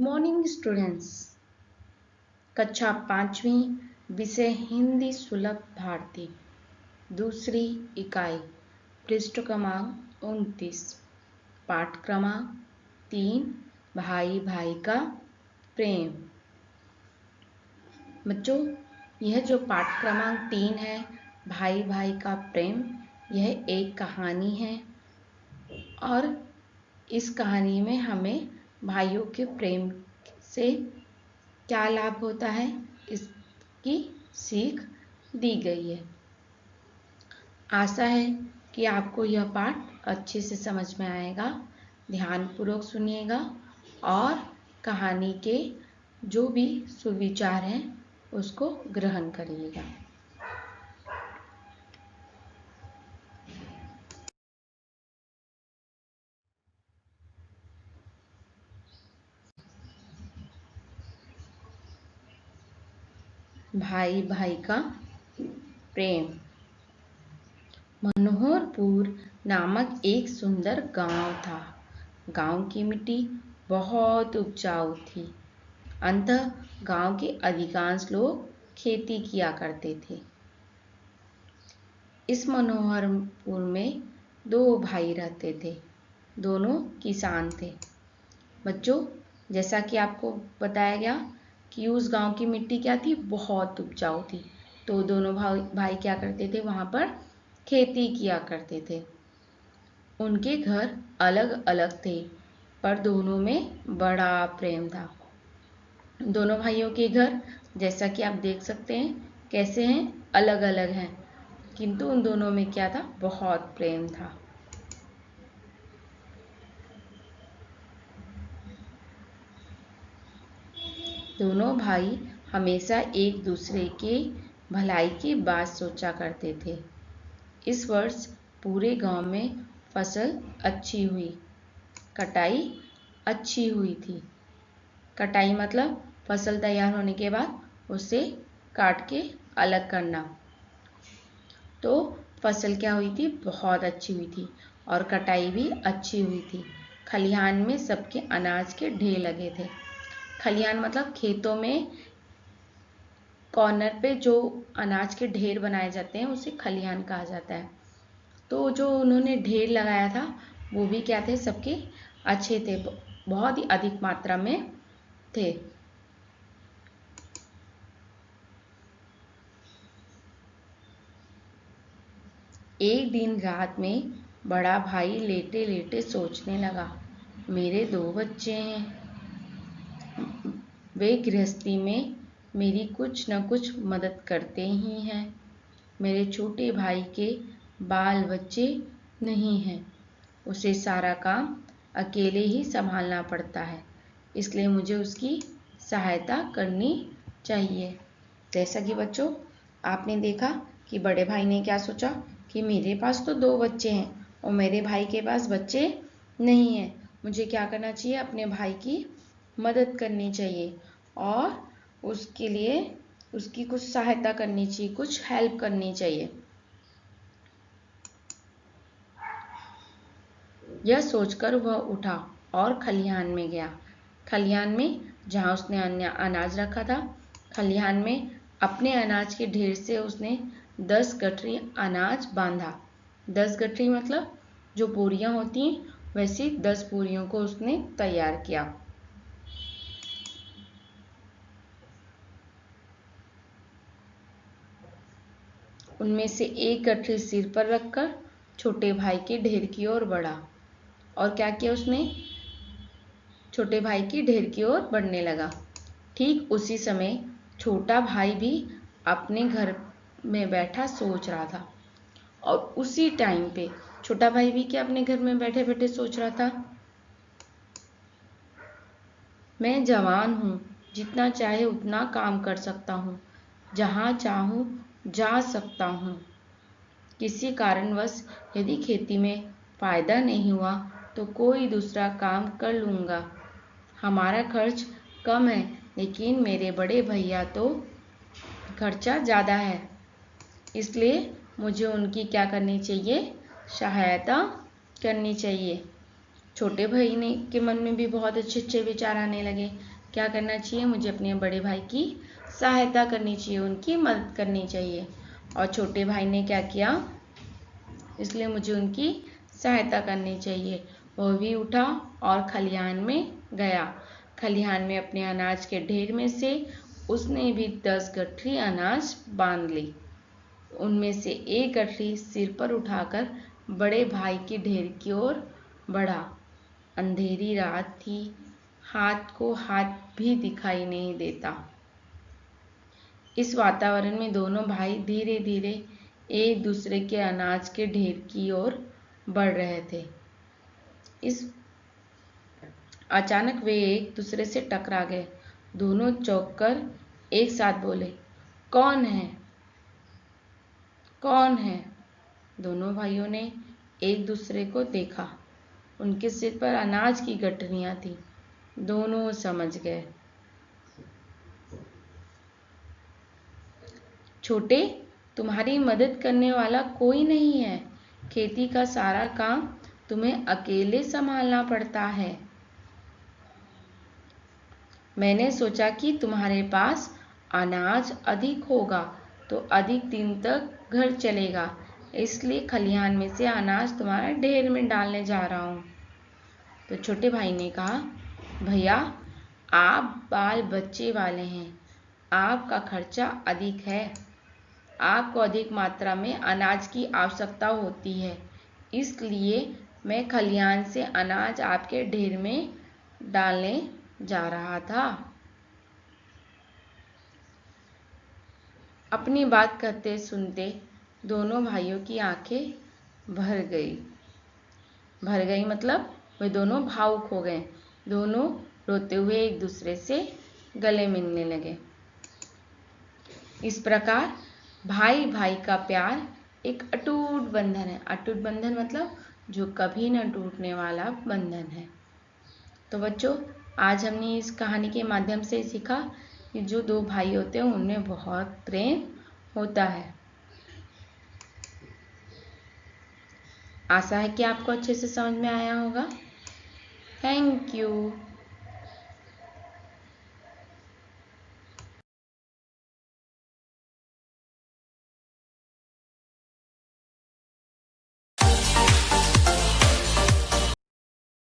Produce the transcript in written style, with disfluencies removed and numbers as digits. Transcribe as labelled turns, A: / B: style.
A: Morning students. कक्षा 5वीं, विषय हिंदी सुलभ भारती, दूसरी इकाई, पृष्ठ क्रमांक 29, पाठ क्रमांक 3, भाई भाई का प्रेम। बच्चों, यह जो पाठ क्रमांक 3 है, भाई भाई का प्रेम, यह एक कहानी है और इस कहानी में हमें भाइयों के प्रेम से क्या लाभ होता है, इसकी सीख दी गई है। आशा है कि आपको यह पाठ अच्छे से समझ में आएगा। ध्यानपूर्वक सुनिएगा और कहानी के जो भी सुविचार हैं उसको ग्रहण करिएगा। भाई भाई का प्रेम। मनोहरपुर नामक एक सुंदर गांव था। गांव की मिट्टी बहुत उपजाऊ थी। अतः गांव के अधिकांश लोग खेती किया करते थे। इस मनोहरपुर में 2 भाई रहते थे। दोनों किसान थे। बच्चों, जैसा कि आपको बताया गया कि उस गांव की मिट्टी क्या थी, बहुत उपजाऊ थी। तो दोनों भाई क्या करते थे, वहां पर खेती किया करते थे। उनके घर अलग अलग थे, पर दोनों में बड़ा प्रेम था। दोनों भाइयों के घर, जैसा कि आप देख सकते हैं, कैसे हैं, अलग अलग हैं, किंतु उन दोनों में क्या था, बहुत प्रेम था। दोनों भाई हमेशा एक दूसरे के भलाई की बात सोचा करते थे। इस वर्ष पूरे गांव में फसल अच्छी हुई। कटाई अच्छी हुई थी। कटाई मतलब फसल तैयार होने के बाद उसे काट के अलग करना। तो फसल क्या हुई थी, बहुत अच्छी हुई थी और कटाई भी अच्छी हुई थी। खलिहान में सबके अनाज के ढेर लगे थे। खलिहान मतलब खेतों में कॉर्नर पे जो अनाज के ढेर बनाए जाते हैं उसे खलिहान कहा जाता है। तो जो उन्होंने ढेर लगाया था वो भी क्या थे, सबके अच्छे थे, बहुत ही अधिक मात्रा में थे। एक दिन रात में बड़ा भाई लेटे लेटे सोचने लगा, मेरे 2 बच्चे हैं, वे गृहस्थी में मेरी कुछ न कुछ मदद करते ही हैं। मेरे छोटे भाई के बाल बच्चे नहीं हैं, उसे सारा काम अकेले ही संभालना पड़ता है, इसलिए मुझे उसकी सहायता करनी चाहिए। जैसा कि बच्चों आपने देखा कि बड़े भाई ने क्या सोचा कि मेरे पास तो 2 बच्चे हैं और मेरे भाई के पास बच्चे नहीं हैं, मुझे क्या करना चाहिए, अपने भाई की मदद करनी चाहिए और उसके लिए उसकी कुछ सहायता करनी चाहिए, कुछ हेल्प करनी चाहिए। यह सोचकर वह उठा और खलिहान में गया। खलिहान में जहाँ उसने अनाज रखा था, खलिहान में अपने अनाज के ढेर से उसने 10 गठरी अनाज बांधा। 10 गठरी मतलब जो बोरियां होती हैं, वैसी 10 बोरियों को उसने तैयार किया। उनमें से एक गठरी सिर पर रखकर छोटे भाई के ढेर की ओर बढ़ा। और क्या किया उसने, छोटे भाई की ढेर की ओर बढ़ने लगा। ठीक उसी समय छोटा भाई भी अपने घर में बैठा सोच रहा था। और उसी टाइम पे छोटा भाई भी क्या अपने घर में बैठे बैठे सोच रहा था, मैं जवान हूँ, जितना चाहे उतना काम कर सकता हूँ, जहाँ चाहूँ जा सकता हूँ। किसी कारणवश यदि खेती में फायदा नहीं हुआ तो कोई दूसरा काम कर लूँगा। हमारा खर्च कम है, लेकिन मेरे बड़े भैया तो खर्चा ज़्यादा है, इसलिए मुझे उनकी क्या करनी चाहिए, सहायता करनी चाहिए। छोटे भाई ने के मन में भी बहुत अच्छे अच्छे विचार आने लगे क्या करना चाहिए? मुझे अपने बड़े भाई की सहायता करनी चाहिए, उनकी मदद करनी चाहिए। और छोटे भाई ने क्या किया? इसलिए मुझे उनकी सहायता करनी चाहिए। वो भी उठा और खलिहान में गया। खलिहान में अपने अनाज के ढेर में से उसने भी 10 गठरी अनाज बांध ली। उनमें से एक गठरी सिर पर उठाकर बड़े भाई के ढेर की ओर बढ़ा। अंधेरी रात थी, हाथ को हाथ भी दिखाई नहीं देता। इस वातावरण में दोनों भाई धीरे धीरे एक दूसरे के अनाज के ढेर की ओर बढ़ रहे थे। अचानक वे एक दूसरे से टकरा गए। दोनों चौंककर एक साथ बोले, कौन है? कौन है? दोनों भाइयों ने एक दूसरे को देखा। उनके सिर पर अनाज की गठरियां थीं। दोनों समझ गए। छोटे, तुम्हारी मदद करने वाला कोई नहीं है। खेती का सारा काम तुम्हें अकेले संभालना पड़ता है। मैंने सोचा कि तुम्हारे पास अनाज अधिक होगा तो अधिक दिन तक घर चलेगा, इसलिए खलिहान में से अनाज तुम्हारे ढेर में डालने जा रहा हूँ। तो छोटे भाई ने कहा, भैया, आप बाल बच्चे वाले हैं, आपका खर्चा अधिक है, आपको अधिक मात्रा में अनाज की आवश्यकता होती है, इसलिए मैं खलिहान से अनाज आपके ढेर में डालने जा रहा था। अपनी बात कहते सुनते दोनों भाइयों की आंखें भर गई मतलब वे दोनों भावुक हो गए। दोनों रोते हुए एक दूसरे से गले मिलने लगे। इस प्रकार भाई भाई का प्यार एक अटूट बंधन है। अटूट बंधन मतलब जो कभी न टूटने वाला बंधन है। तो बच्चों, आज हमने इस कहानी के माध्यम से सीखा कि जो दो भाई होते हैं उनमें बहुत प्रेम होता है। आशा है कि आपको अच्छे से समझ में आया होगा। Thank you.